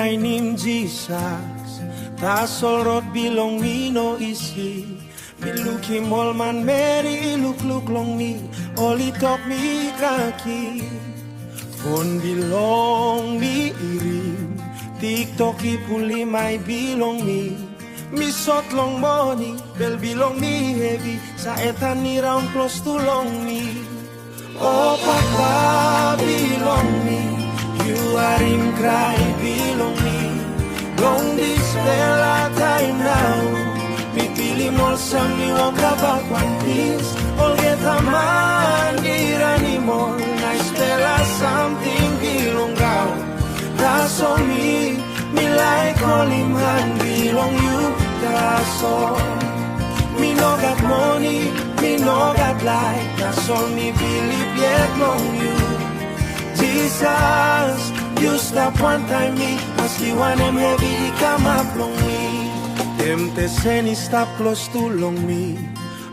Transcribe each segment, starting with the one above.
my name Jesus. That's all road belong me no easy. Me look him all man Mary look long me. All he talk me kraki. Phone belong me iring. TikTok ipuli my belong me. Me short long money, bell belong me heavy. Sa etan ni round close to long me. Oh Papa belong me. You are in cry belong me. Long this bella time now. Me feeling all some me walk about one piece. All get a man here anymore. Nice bella something belong round. That's all me. Me like all him hand belong you. That's all. Me no got money, me no got life. That's all me believe yet long you. Jesus, you stop one time me. As you want him heavy, he come up long me. Them te send he stop close to long me.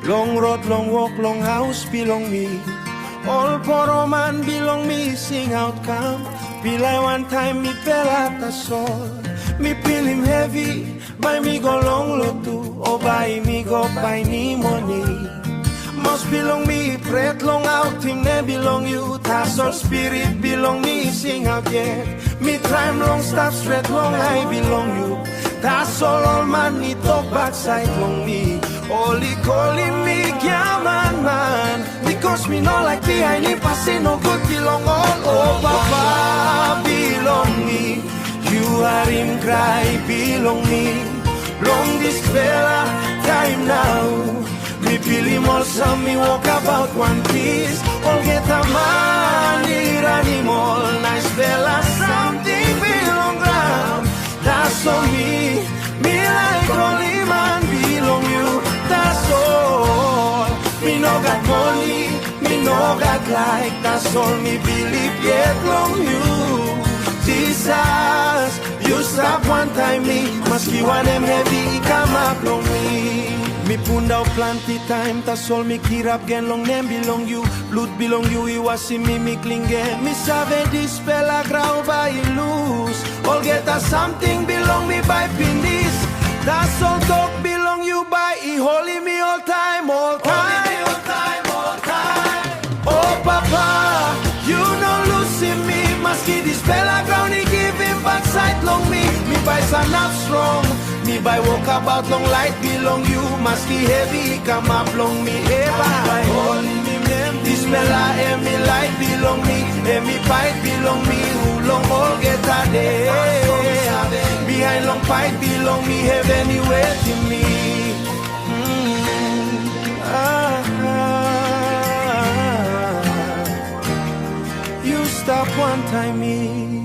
Long road, long walk, long house belong me. All poor man belong me. Sing out come. Be like one time me fell out the soul. Me feel him heavy. Buy me go long low too. Or buy me go buy me money. Must belong me, breath long out, him ne belong you. Tas all spirit belong me, sing out yet. Me time long stop straight long I belong you. Tas all man me talk backside long me. Only calling me yeah man. Because me no like the I need passing no good belong all. Oh Papa belong me. You are him cry belong me. Long this fella time now. Me feel him all some, me walk about one piece. All get a man here anymore. Nice fella, something belong ground. That's all me. Me like only man belong you. That's all. Me no got money, me no got like. That's all me believe yet long you. Jesus, you stop one time me. Maski one them heavy, come up long me. Me punda out plenty time, tas all me kirap gen long name belong you. Blood belong you, you was see me klingen. Me save this fella grau by loose. All get a something belong me by pindis. That's all talk belong you by he holy me all time, all time. Oh Papa, you no losing me. Maski this fella ground he give him backside long me. Me by sun up strong. Me by walk about long light belong you. Maski heavy come up long me ever. By holy me name this fella and me light belong me. And me fight belong me. Who long all get a day. Behind long fight belong me. Heaven he waiting me. You stop one time me.